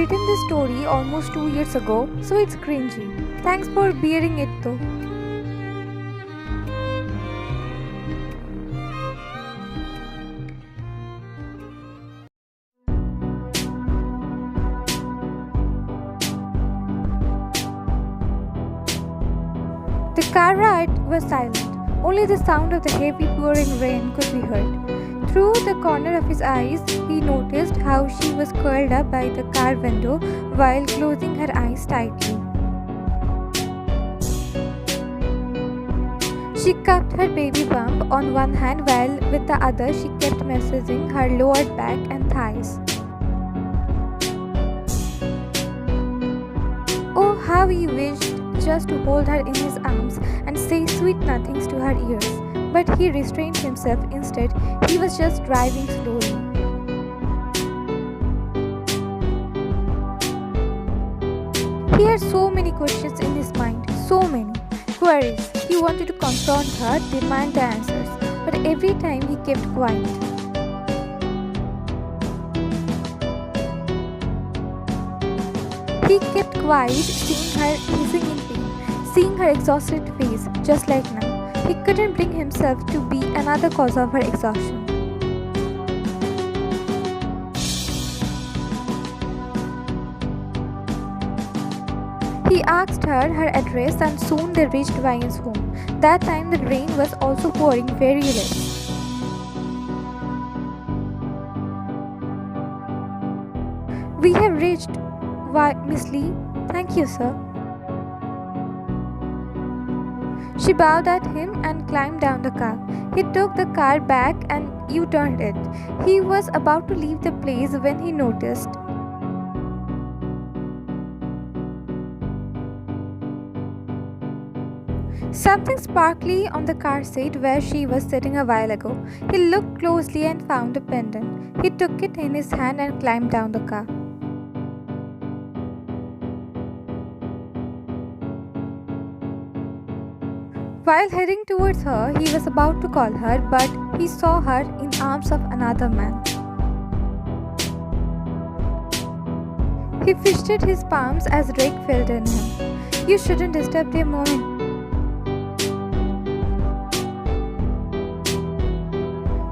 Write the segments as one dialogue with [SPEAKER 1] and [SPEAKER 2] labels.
[SPEAKER 1] written this story almost 2 years ago, so it's cringy. Thanks for bearing it though. The car ride was silent. Only the sound of the heavy pouring rain could be heard. Through the corner of his eyes, he noticed how she was curled up by the car window while closing her eyes tightly. She cupped her baby bump on one hand while with the other she kept massaging her lower back and thighs. Oh, how he wished just to hold her in his arms and say sweet nothings to her ears. But he restrained himself instead. He was just driving slowly. He had so many questions in his mind, so many queries. He wanted to confront her, demand the answers, but every time he kept quiet. He kept quiet, seeing her hissing in pain, seeing her exhausted face, just like now. He couldn't bring himself to be another cause of her exhaustion. He asked her address and soon they reached Ryan's home. That time the rain was also pouring very less. We have reached. Why, Miss Lee? Thank you, sir. She bowed at him and climbed down the car. He took the car back and U-turned it. He was about to leave the place when he noticed something sparkly on the car seat where she was sitting a while ago. He looked closely and found a pendant. He took it in his hand and climbed down the car. While heading towards her, he was about to call her, but he saw her in arms of another man. He fisted his palms as Rick filled in him. You shouldn't disturb their moment.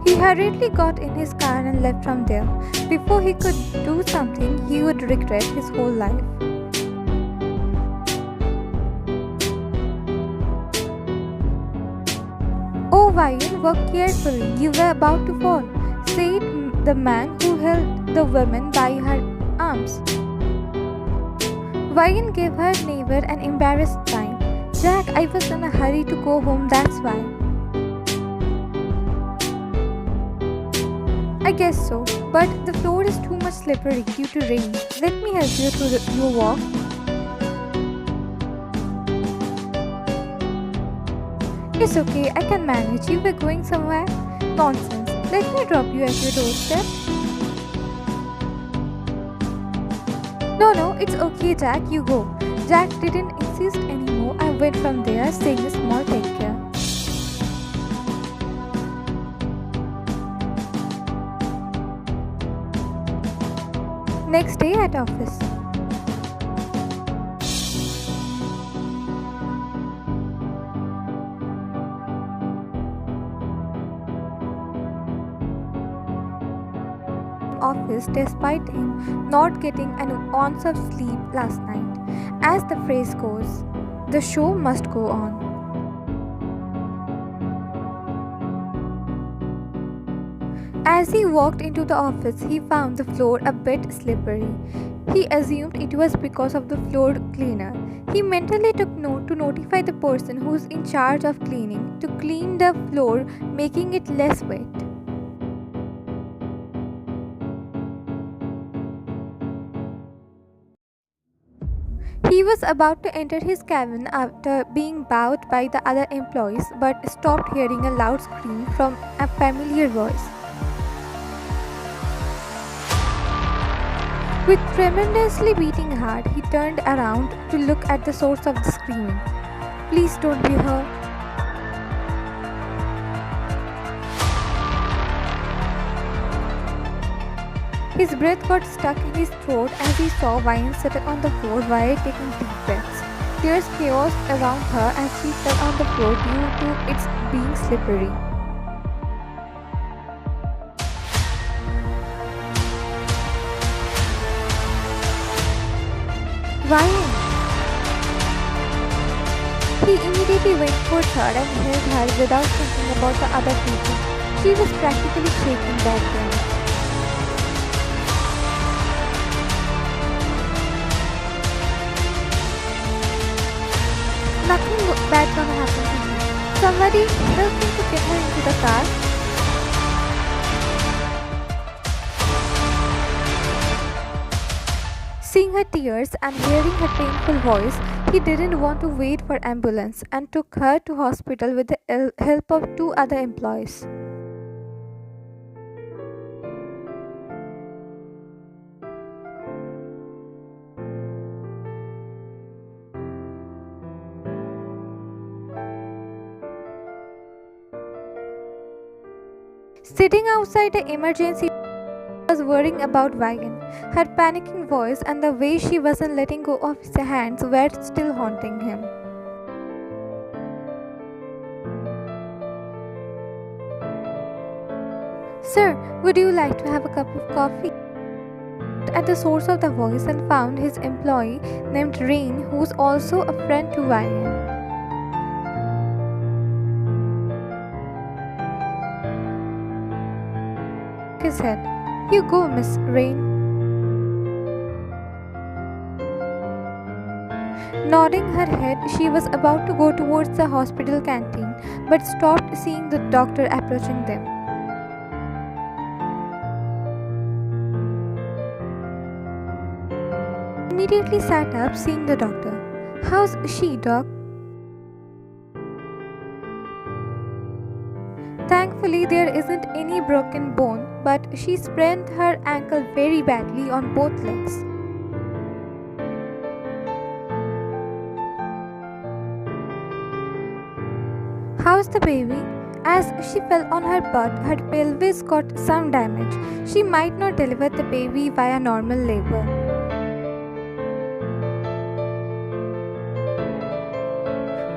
[SPEAKER 1] He hurriedly got in his car and left from there. Before he could do something he would regret his whole life. Oh, Ryan, walk carefully. You were about to fall, said the man who held the woman by her arms. Ryan gave her neighbor an embarrassed smile. Jack, I was in a hurry to go home, that's why. I guess so, but the floor is too much slippery due to rain. Let me help you through your walk. It's okay, I can manage. You were going somewhere? Nonsense. Let me drop you at your doorstep. No, it's okay, Jack, you go. Jack didn't insist anymore. I went from there, saying a small take care. Next day at office. Office despite him not getting an ounce of sleep last night. As the phrase goes, the show must go on. As he walked into the office, he found the floor a bit slippery. He assumed it was because of the floor cleaner. He mentally took note to notify the person who's in charge of cleaning to clean the floor, making it less wet. He was about to enter his cabin after being bowed by the other employees but stopped hearing a loud scream from a familiar voice. With tremendously beating heart, he turned around to look at the source of the screaming. Please don't be her. His breath got stuck in his throat as he saw Wine sit on the floor while taking deep breaths. There's chaos around her as she fell on the floor due to its being slippery. Ryan! He immediately went for her and held her without thinking about the other people. She was practically shaking back then. Nothing bad gonna happen to you. Somebody help me to get her into the car. Seeing her tears and hearing her painful voice, he didn't want to wait for ambulance and took her to hospital with the help of two other employees. Sitting outside the emergency was worrying about Wagon. Her panicking voice and the way she wasn't letting go of his hands were still haunting him. Sir, would you like to have a cup of coffee? At the source of the voice and found his employee named Rain, who's also a friend to Wagon. His head. You go, Miss Rain. Nodding her head, she was about to go towards the hospital canteen, but stopped seeing the doctor approaching them. Immediately sat up, seeing the doctor. How's she, Doc? Thankfully, there isn't any broken bone, but she sprained her ankle very badly on both legs. How's the baby? As she fell on her butt, her pelvis got some damage. She might not deliver the baby via normal labor.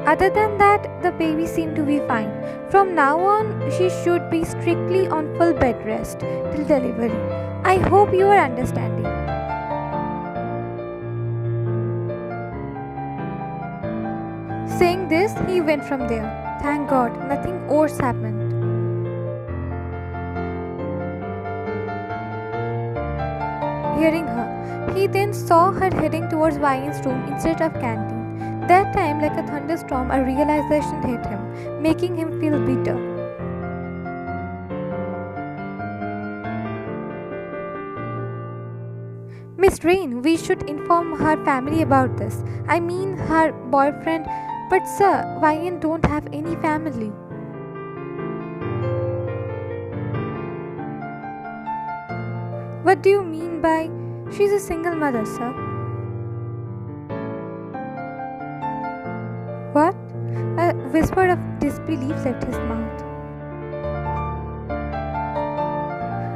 [SPEAKER 1] Other than that, the baby seemed to be fine. From now on, she should be strictly on full bed rest till delivery. I hope you are understanding. Saying this, he went from there. Thank God, nothing worse happened. Hearing her, he then saw her heading towards Wayan's room instead of canteen. That time, like a thunderstorm, a realization hit him, making him feel bitter. Miss Rain, we should inform her family about this. I mean, her boyfriend. But sir, Wayan don't have any family. What do you mean by she's a single mother, sir? What? A whisper of disbelief left his mouth.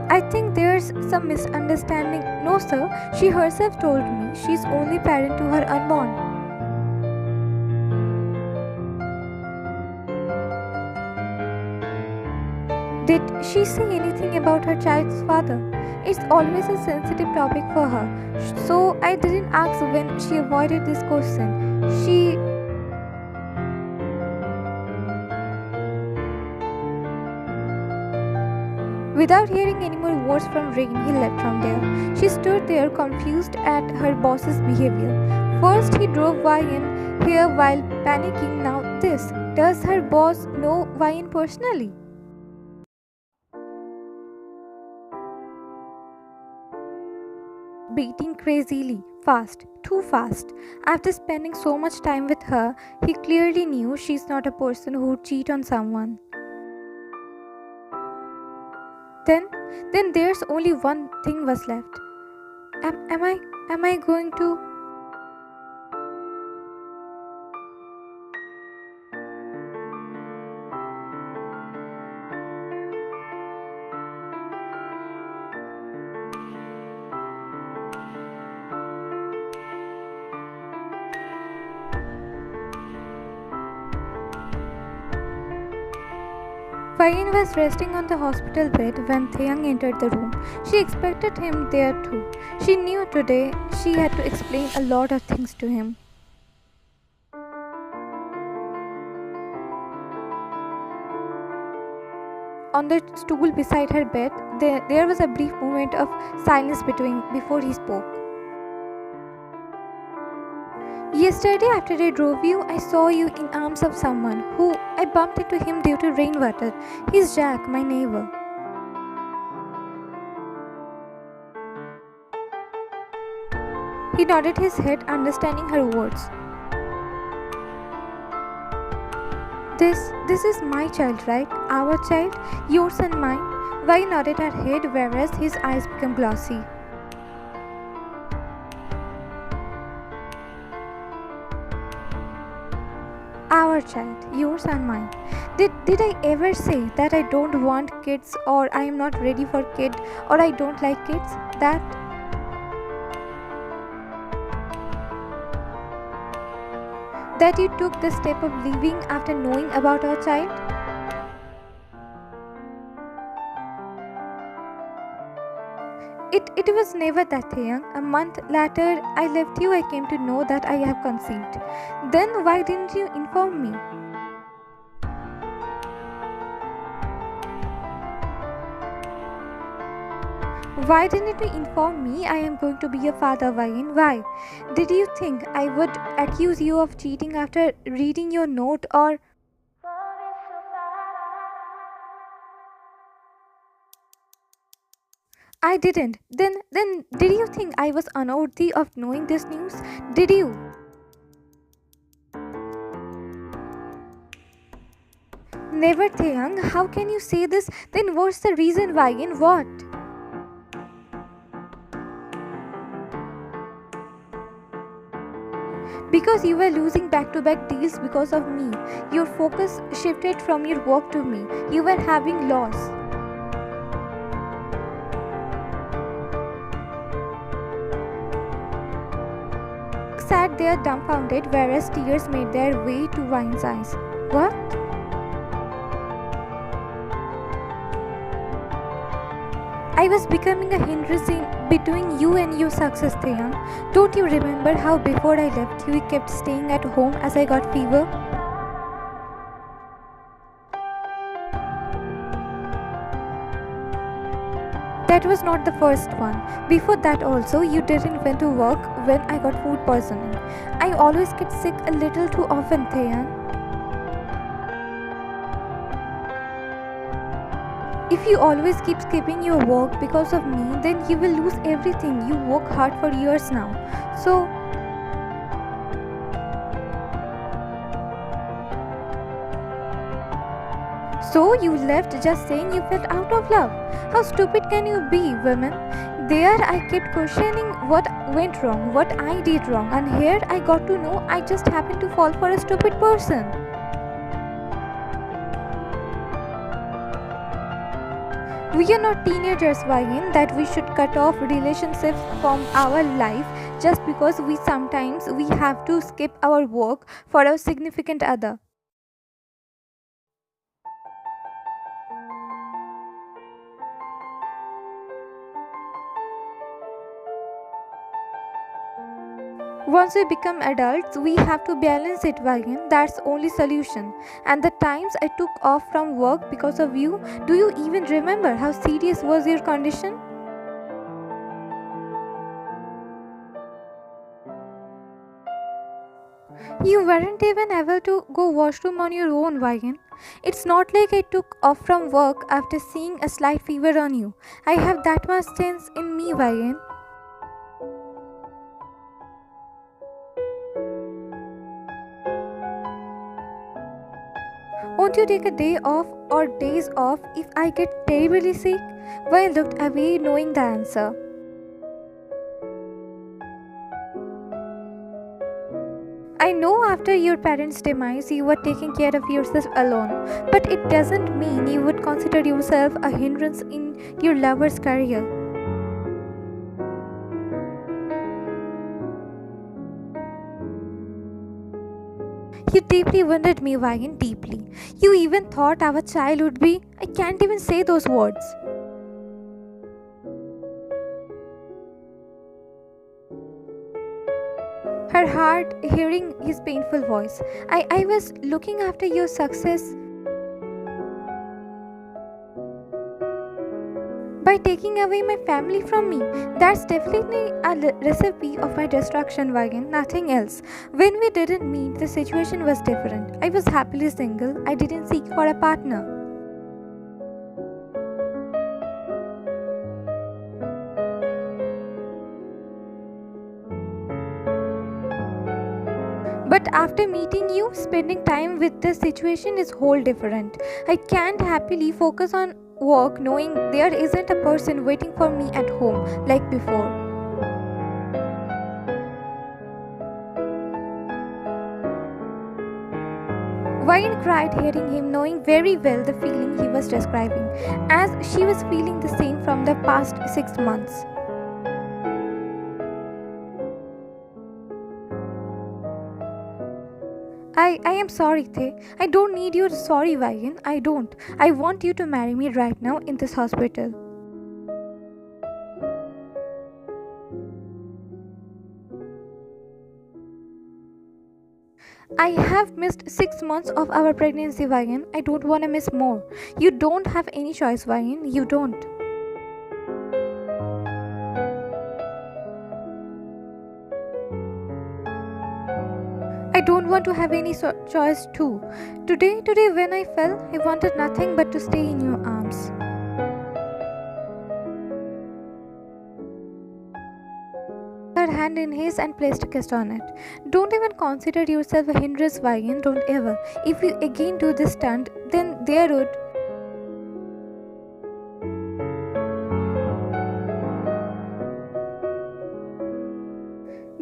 [SPEAKER 1] I think there's some misunderstanding. No, sir, she herself told me she's only parent to her unborn. Did she say anything about her child's father? It's always a sensitive topic for her, so I didn't ask when she avoided this question. Without hearing any more words from Rain, he left from there. She stood there confused at her boss's behavior. First, he drove Wayan here while panicking. Now this. Does her boss know Wayan personally? Beating crazily, fast, too fast. After spending so much time with her, he clearly knew she's not a person who would cheat on someone. Then there's only one thing was left. Am I going to? Vayan was resting on the hospital bed when Taehyung entered the room. She expected him there too. She knew today she had to explain a lot of things to him. On the stool beside her bed, there was a brief moment of silence before he spoke. Yesterday after I drove you, I saw you in arms of someone who I bumped into him due to rainwater. He's Jack, my neighbor. He nodded his head, understanding her words. This is my child, right? Our child? Yours and mine? Vi nodded her head, whereas his eyes became glossy. Our child, yours and mine. Did I ever say that I don't want kids, or I am not ready for kid, or I don't like kids? That you took the step of leaving after knowing about our child? It was never that, Taehyung. A month later, I left you, I came to know that I have conceived. Then why didn't you inform me? Why didn't you inform me I am going to be a father, Vayan? Why? Did you think I would accuse you of cheating after reading your note, or... I didn't. Then did you think I was unworthy of knowing this news? Did you? Never, Taehyung. How can you say this? Then what's the reason, Vayan? What? Because you were losing back-to-back deals because of me. Your focus shifted from your work to me. You were having loss. Sat there dumbfounded, whereas tears made their way to Vayan's eyes. What? I was becoming a hindrance between you and your success, Taehyung. Don't you remember how before I left you kept staying at home as I got fever? That was not the first one. Before that also, you didn't went to work when I got food poisoning. I always get sick a little too often, Taehyung. If you always keep skipping your work because of me, then you will lose everything. You work hard for years now. So you left just saying you felt out of love. How stupid can you be, women? There I kept questioning what went wrong, what I did wrong, and here I got to know I just happened to fall for a stupid person. We are not teenagers, Vayan, that we should cut off relationships from our life just because we have to skip our work for our significant other. Once we become adults, we have to balance it, Vayan. That's only solution. And the times I took off from work because of you, do you even remember how serious was your condition? You weren't even able to go washroom on your own, Vayan. It's not like I took off from work after seeing a slight fever on you. I have that much sense in me, Vayan. Won't you take a day off or days off if I get terribly sick? Why looked away knowing the answer. I know after your parents' demise you were taking care of yourself alone, but it doesn't mean you would consider yourself a hindrance in your lover's career. You deeply wounded me, Wayan, deeply. You even thought our child would be. I can't even say those words. Her heart hearing his painful voice. I was looking after your success by taking away my family from me. That's definitely a recipe of my destruction, Wagon, nothing else. When we didn't meet, the situation was different. I was happily single, I didn't seek for a partner. But after meeting you, spending time with this situation is whole different. I can't happily focus on work knowing there isn't a person waiting for me at home like before. Wine cried hearing him, knowing very well the feeling he was describing, as she was feeling the same from the past 6 months. I am sorry, Thay. I don't need your sorry, Wayan. I don't. I want you to marry me right now in this hospital. I have missed 6 months of our pregnancy, Wayan. I don't want to miss more. You don't have any choice, Wayan. You don't. I don't want to have any choice too. Today when I fell, I wanted nothing but to stay in your arms. Her hand in his and placed a kiss on it. Don't even consider yourself a hindrance, Wayan. Don't ever. If you again do this stunt, then there would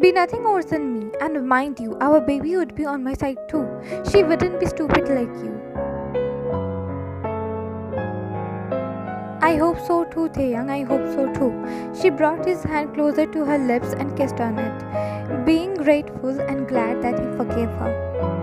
[SPEAKER 1] be nothing worse than me, and mind you, our baby would be on my side too. She wouldn't be stupid like you. I hope so too, Taehyung. I hope so too. She brought his hand closer to her lips and kissed on it, being grateful and glad that he forgave her.